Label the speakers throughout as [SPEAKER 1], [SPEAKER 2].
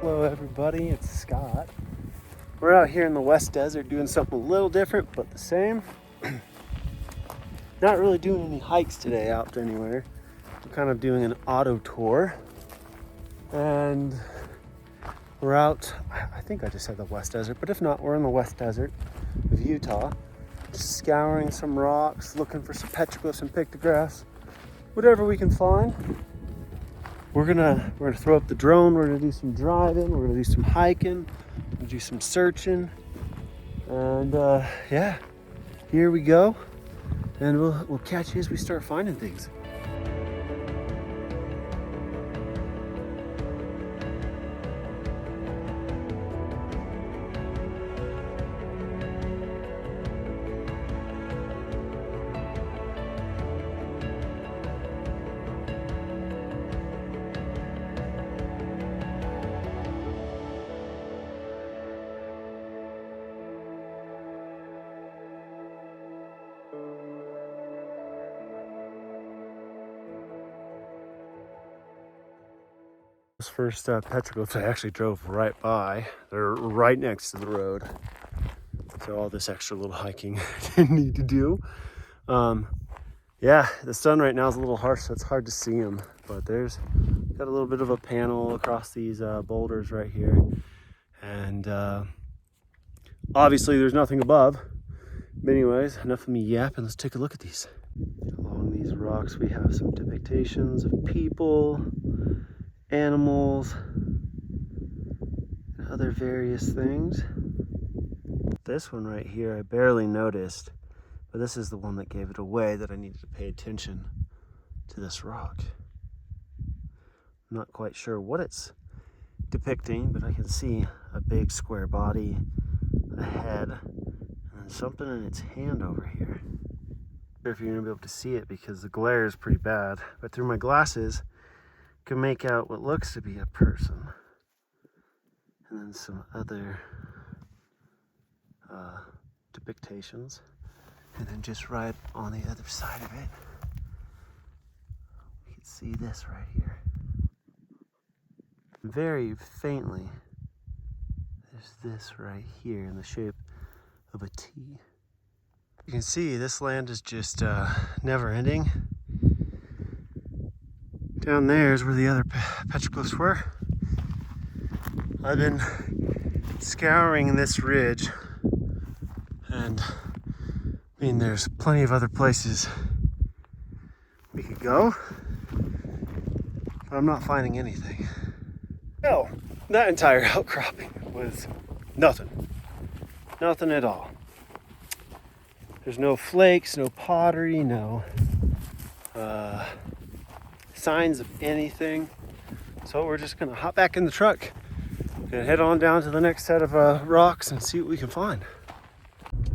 [SPEAKER 1] Hello everybody, it's Scott. We're out here in the West Desert doing something a little different but the same. Not really doing any hikes today out anywhere. We're kind of doing an auto tour. And we're out, I think I just said the West Desert, but if not, we're in the West Desert of Utah. Just scouring some rocks, looking for some petroglyphs and pictographs, whatever we can find. We're gonna throw up the drone. We're gonna do some driving. We're gonna do some hiking. We're gonna do some searching. And yeah, here we go. And we'll catch you as we start finding things. Those first petroglyphs I actually drove right by. They're right next to the road. So all this extra little hiking I didn't need to do. Yeah, the sun right now is a little harsh, so it's hard to see them. But there's got a little bit of a panel across these boulders right here. And obviously there's nothing above. But anyways, enough of me yapping. Let's take a look at these. Along these rocks we have some depictions of people, animals, and other various things. This one right here I barely noticed, but this is the one that gave it away, that I needed to pay attention to this rock. I'm not quite sure what it's depicting, but I can see a big square body, a head, and then something in its hand over here. I'm not sure if you're gonna be able to see it because the glare is pretty bad, but through my glasses can make out what looks to be a person, and then some other depictions, and then just right on the other side of it you can see this right here. Very faintly there's this right here in the shape of a T. You can see this land is just never ending. Down there is where the other petroglyphs were. I've been scouring this ridge, and I mean there's plenty of other places we could go, but I'm not finding anything. No, that entire outcropping was nothing. Nothing at all. There's no flakes, no pottery, no signs of anything. So we're just gonna hop back in the truck and head on down to the next set of rocks and see what we can find.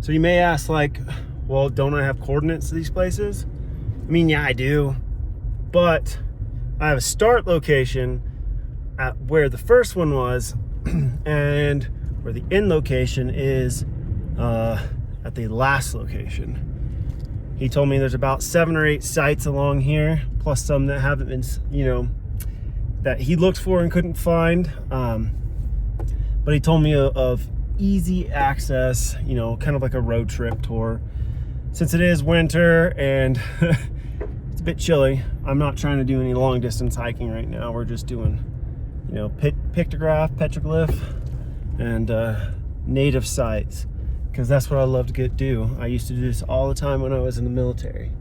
[SPEAKER 1] So you may ask, like, well, don't I have coordinates to these places? I mean, yeah, I do, but I have a start location at where the first one was and where the end location is at the last location. He told me there's about 7 or 8 sites along here, plus some that haven't been, that he looked for and couldn't find. But he told me of easy access, kind of like a road trip tour. Since it is winter and it's a bit chilly, I'm not trying to do any long distance hiking right now. We're just doing, pictograph, petroglyph, and native sites, because that's what I love to do. I used to do this all the time when I was in the military.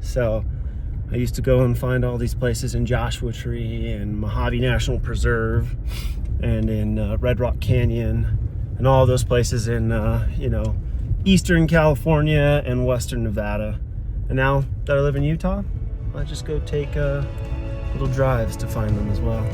[SPEAKER 1] So I used to go and find all these places in Joshua Tree and Mojave National Preserve and in Red Rock Canyon and all those places in, Eastern California and Western Nevada. And now that I live in Utah, I just go take little drives to find them as well.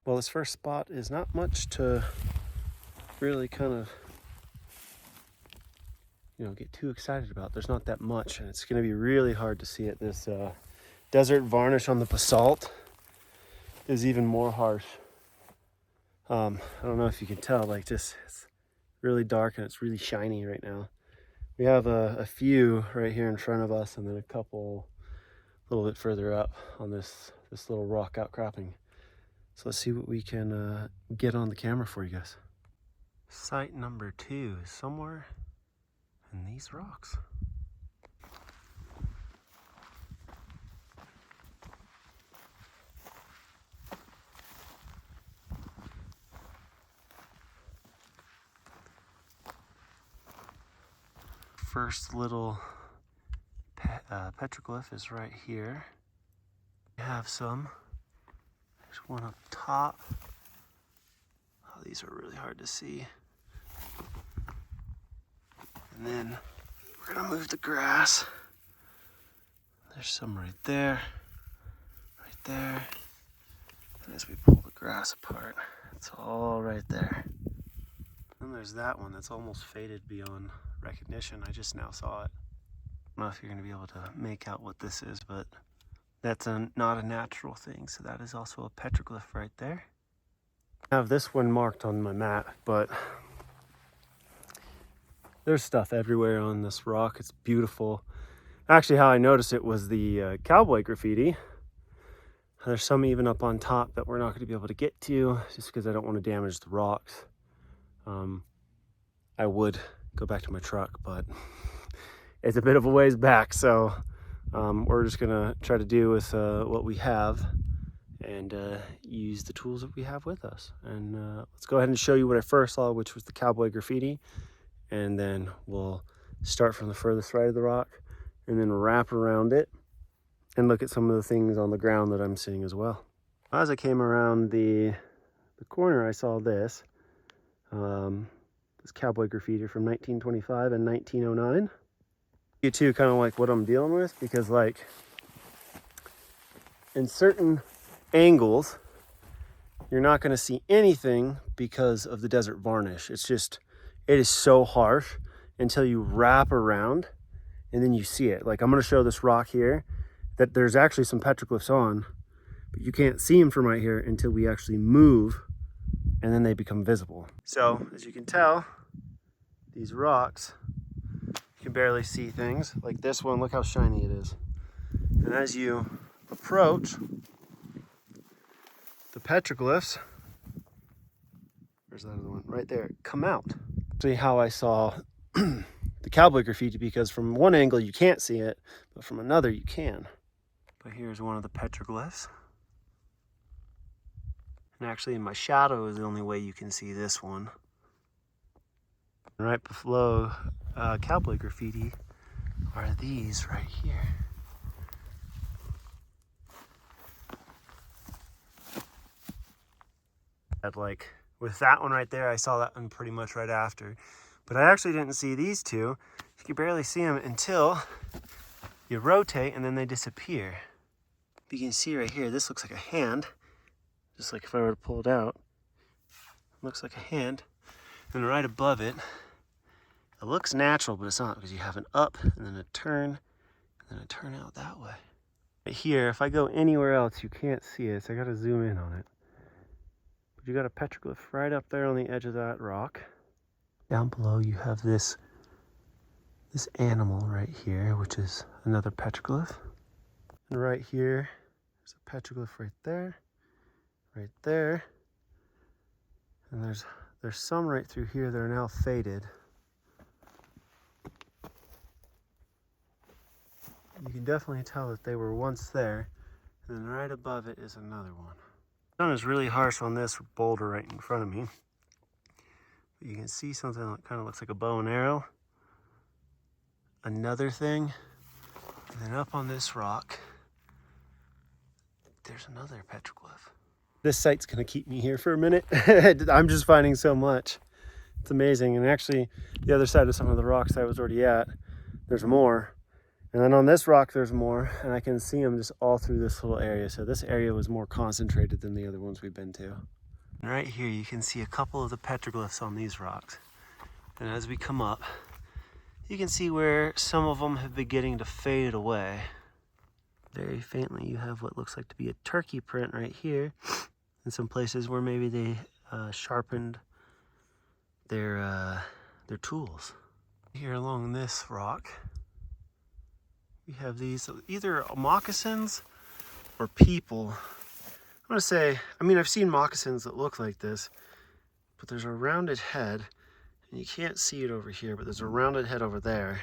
[SPEAKER 1] Well, this first spot is not much to really kind of, get too excited about. There's not that much, and it's going to be really hard to see it. This desert varnish on the basalt is even more harsh. I don't know if you can tell, like just it's really dark and it's really shiny right now. We have a few right here in front of us, and then a couple a little bit further up on this little rock outcropping. So let's see what we can get on the camera for you guys. Site number 2 is somewhere in these rocks. First little petroglyph is right here. We have some. There's one up top. Oh, these are really hard to see. And then we're gonna move the grass. There's some right there, right there. And as we pull the grass apart, it's all right there. And there's that one that's almost faded beyond recognition. I just now saw it. I don't know if you're gonna be able to make out what this is, but that's not a natural thing. So that is also a petroglyph right there. I have this one marked on my map, but there's stuff everywhere on this rock. It's beautiful. Actually, how I noticed it was the cowboy graffiti. There's some even up on top that we're not going to be able to get to just because I don't want to damage the rocks. I would go back to my truck, but it's a bit of a ways back, so we're just gonna try to do with what we have and use the tools that we have with us. And let's go ahead and show you what I first saw, which was the cowboy graffiti, and then we'll start from the furthest right of the rock and then wrap around it and look at some of the things on the ground that I'm seeing as well. As I came around the corner, I saw this cowboy graffiti from 1925 and 1909. You too, kind of like what I'm dealing with, because like in certain angles you're not going to see anything because of the desert varnish. It is so harsh until you wrap around and then you see it. Like I'm going to show this rock here that there's actually some petroglyphs on, but you can't see them from right here until we actually move, and then they become visible. So as you can tell, these rocks, you can barely see things. Like this one, look how shiny it is. And as you approach, the petroglyphs, where's that other one? Right there, come out. See how I saw the cowboy graffiti, because from one angle you can't see it, but from another you can. But here's one of the petroglyphs. And actually in my shadow is the only way you can see this one. Right below cowboy graffiti are these right here. Like with that one right there, I saw that one pretty much right after. But I actually didn't see these two. You can barely see them until you rotate and then they disappear. You can see right here, this looks like a hand. Just like if I were to pull it out, it looks like a hand. And right above it, it looks natural, but it's not, because you have an up and then a turn and then a turn out that way. Right here, if I go anywhere else, you can't see it, so I gotta zoom in on it. But you got a petroglyph right up there on the edge of that rock. Down below you have this animal right here, which is another petroglyph. And right here, there's a petroglyph right there, right there. And there's some right through here that are now faded. You can definitely tell that they were once there. And then right above it is another one. The sun is really harsh on this boulder right in front of me. But you can see something that kind of looks like a bow and arrow. Another thing. And then up on this rock, there's another petroglyph. This site's gonna keep me here for a minute. I'm just finding so much. It's amazing. And actually, the other side of some of the rocks I was already at, there's more. And then on this rock, there's more, and I can see them just all through this little area. So this area was more concentrated than the other ones we've been to. And right here you can see a couple of the petroglyphs on these rocks. And as we come up, you can see where some of them have been beginning to fade away. Very faintly you have what looks like to be a turkey print right here. In some places where maybe they sharpened their tools. Here along this rock, we have these either moccasins or people. I'm gonna say, I mean, I've seen moccasins that look like this, but there's a rounded head, and you can't see it over here, but there's a rounded head over there,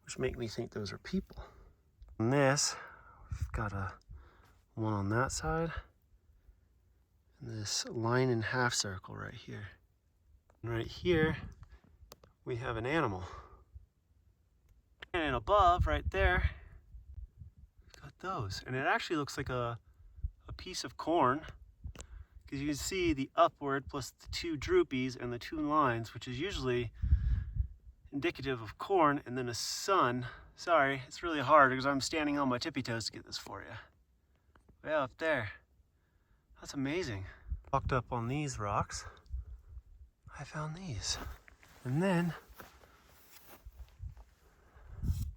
[SPEAKER 1] which make me think those are people. And this, we've got one on that side, and this line and half circle right here. And right here, we have an animal. And above, right there, we've got those. And it actually looks like a piece of corn, because you can see the upward plus the two droopies and the two lines, which is usually indicative of corn, and then a sun. Sorry, it's really hard because I'm standing on my tippy toes to get this for you. Way up there. That's amazing. Walked up on these rocks, I found these. And then,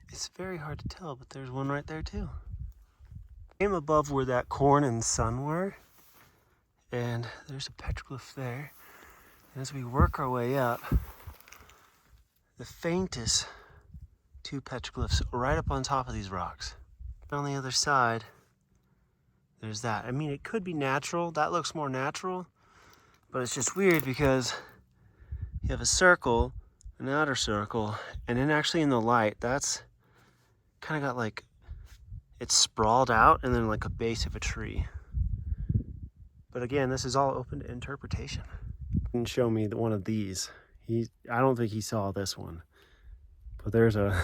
[SPEAKER 1] it's very hard to tell, but there's one right there too. Came above where that corn and sun were, and there's a petroglyph there. And as we work our way up, the faintest two petroglyphs right up on top of these rocks. On the other side, there's that. I mean, it could be natural. That looks more natural, but it's just weird because you have a circle, an outer circle, and then actually in the light, that's kind of got like, it's sprawled out and then like a base of a tree. But again, this is all open to interpretation. He didn't show me one of these. I don't think he saw this one. But there's a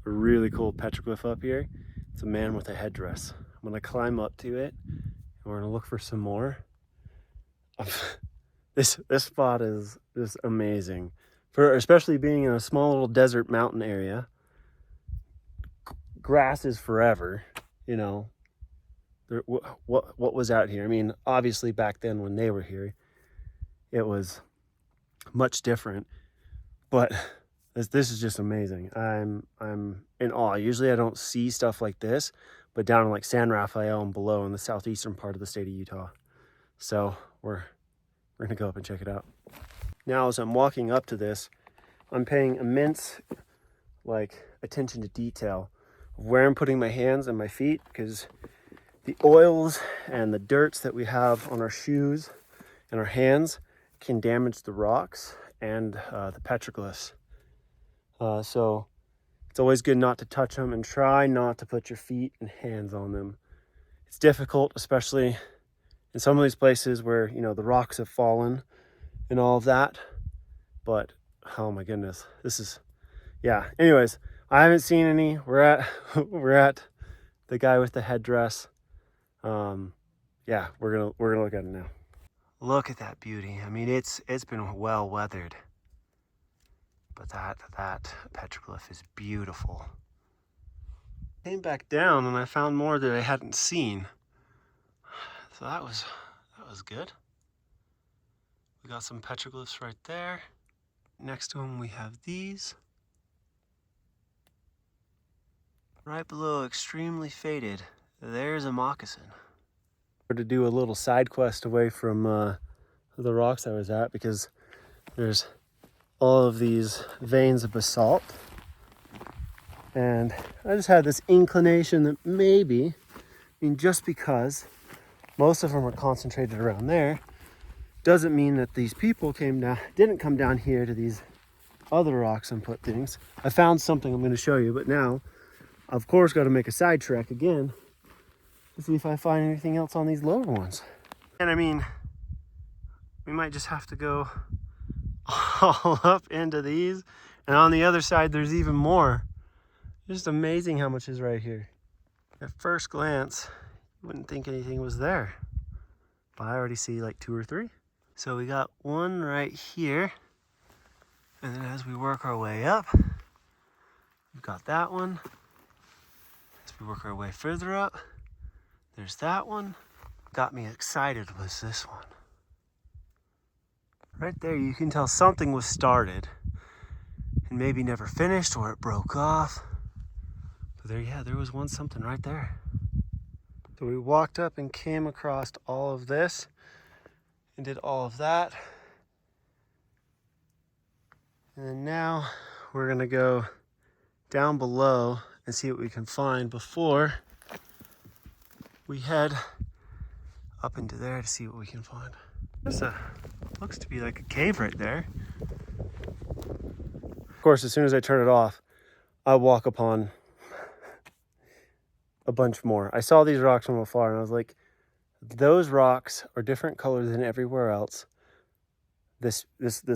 [SPEAKER 1] really cool petroglyph up here. It's a man with a headdress. I'm gonna climb up to it and we're gonna look for some more. This spot is just amazing. Especially being in a small little desert mountain area. Grass is forever, you know. What was out here? I mean, obviously back then when they were here, it was much different. But this is just amazing. I'm in awe. Usually I don't see stuff like this, but down in like San Rafael and below in the southeastern part of the state of Utah. So we're gonna go up and check it out. Now as I'm walking up to this, I'm paying immense attention to detail of where I'm putting my hands and my feet, because the oils and the dirts that we have on our shoes and our hands can damage the rocks and the petroglyphs. So it's always good not to touch them, and try not to put your feet and hands on them. It's difficult, especially in some of these places where, you know, the rocks have fallen and all of that. But oh my goodness, this is, yeah. Anyways, I haven't seen any. We're at the guy with the headdress. Yeah, we're gonna look at it now. Look at that beauty. I mean, it's been well weathered, but that petroglyph is beautiful. Came back down and I found more that I hadn't seen. So that was good. We got some petroglyphs right there. Next to them we have these. Right below, extremely faded, there's a moccasin. To do a little side quest away from the rocks I was at, because there's all of these veins of basalt, and I just had this inclination that maybe, I mean, just because most of them are concentrated around there doesn't mean that these people didn't come down here to these other rocks and put things. I found something I'm going to show you, but now of course got to make a side trek again to see if I find anything else on these lower ones. And I mean, we might just have to go all up into these, and on the other side there's even more. Just amazing how much is right here. At first glance you wouldn't think anything was there, but I already see like 2 or 3. So we got one right here, and then as we work our way up, we've got that one. As we work our way further up, there's that one. Got me excited was this one. Right there, you can tell something was started and maybe never finished, or it broke off. But there, yeah, there was once something right there. So we walked up and came across all of this and did all of that. And then now we're gonna go down below and see what we can find before we head up into there to see what we can find. There's looks to be like a cave right there. Of course, as soon as I turn it off, I walk upon a bunch more. I saw these rocks from afar and I was like, those rocks are different colors than everywhere else. This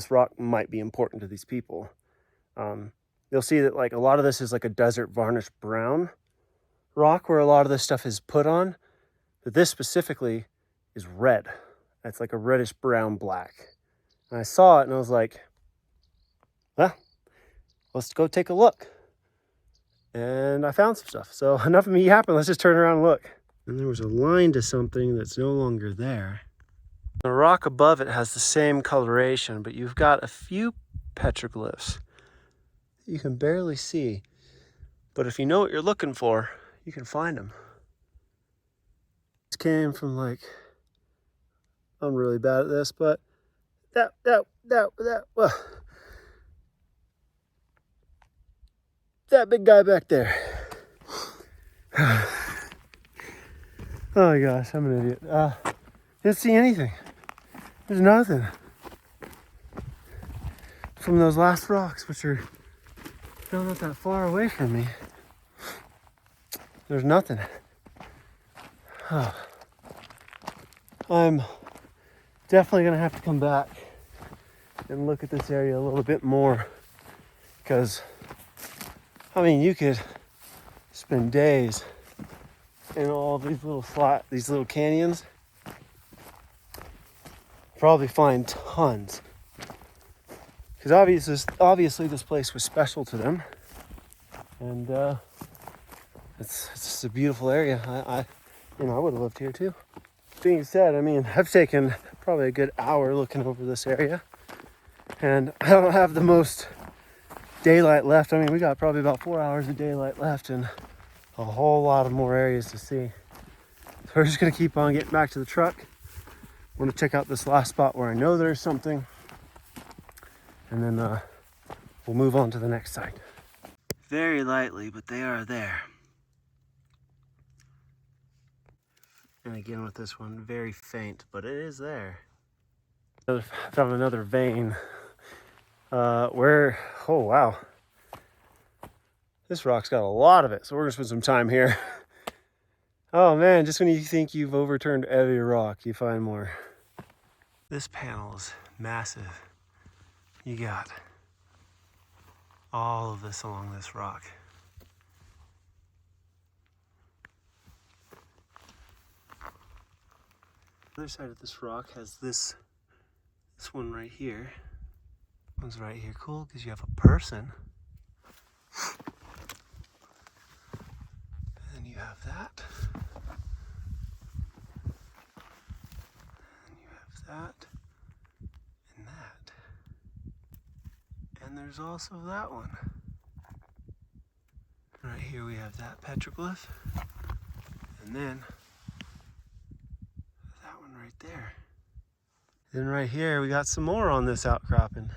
[SPEAKER 1] rock might be important to these people. You'll see that like a lot of this is like a desert varnished brown rock where a lot of this stuff is put on, but this specifically is red. It's like a reddish brown black. And I saw it and I was like, well, let's go take a look. And I found some stuff. So enough of me yapping, let's just turn around and look. And there was a line to something that's no longer there. The rock above it has the same coloration, but you've got a few petroglyphs you can barely see. But if you know what you're looking for, you can find them. This came from like, I'm really bad at this, but that big guy back there. Oh my gosh, I'm an idiot. Didn't see anything. There's nothing from those last rocks, which are still not that far away from me. There's nothing. Oh. I'm definitely gonna have to come back and look at this area a little bit more, because I mean, you could spend days in all of these little canyons. Probably find tons, because obviously this place was special to them, and it's just a beautiful area. I would have lived here too. Being said, I mean, I've taken probably a good hour looking over this area, and I don't have the most daylight left. I mean, we got probably about 4 hours of daylight left and a whole lot of more areas to see. So we're just gonna keep on getting back to the truck. I want to check out this last spot where I know there's something, and then we'll move on to the next site. Very lightly, but they are there. And again with this one, very faint, but it is there. Found another vein where, oh wow. This rock's got a lot of it, so we're gonna spend some time here. Oh man, just when you think you've overturned every rock, you find more. This panel is massive. You got all of this along this rock. The other side of this rock has this one right here. This one's right here, cool, because you have a person. And you have that. And you have that. And that. And there's also that one. Right here we have that petroglyph. And then that one right there. Then right here we got some more on this outcropping.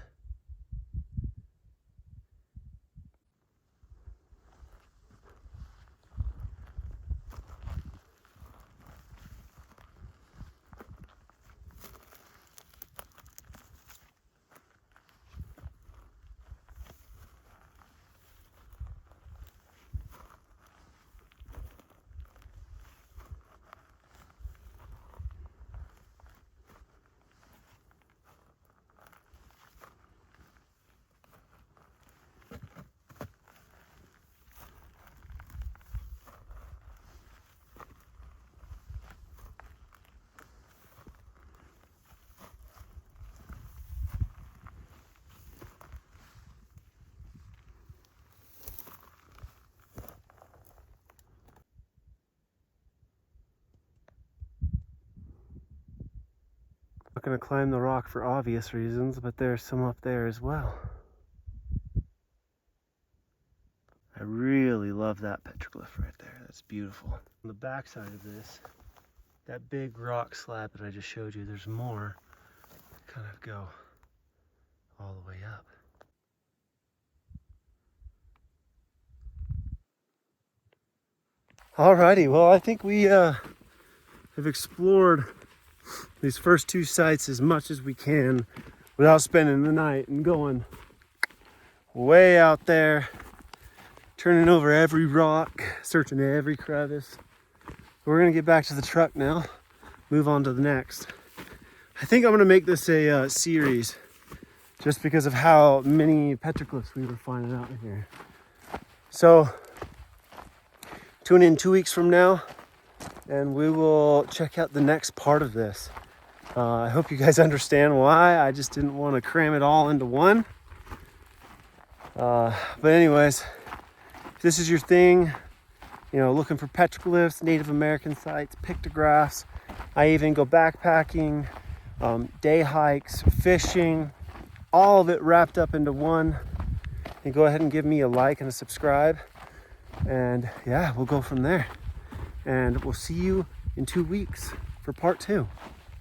[SPEAKER 1] Not gonna climb the rock for obvious reasons, but there's some up there as well. I really love that petroglyph right there. That's beautiful. On the back side of this, that big rock slab that I just showed you, there's more that kind of go all the way up. Alrighty, well, I think we have explored these first two sites as much as we can without spending the night and going way out there, turning over every rock, searching every crevice. We're gonna get back to the truck now, move on to the next. I think I'm gonna make this a series just because of how many petroglyphs we were finding out here. So tune in 2 weeks from now and we will check out the next part of this. I hope you guys understand why. I just didn't want to cram it all into one. But anyways, if this is your thing, you know, looking for petroglyphs, Native American sites, pictographs. I even go backpacking, day hikes, fishing, all of it wrapped up into one. And go ahead and give me a like and a subscribe. And yeah, we'll go from there. And we'll see you in 2 weeks for part 2.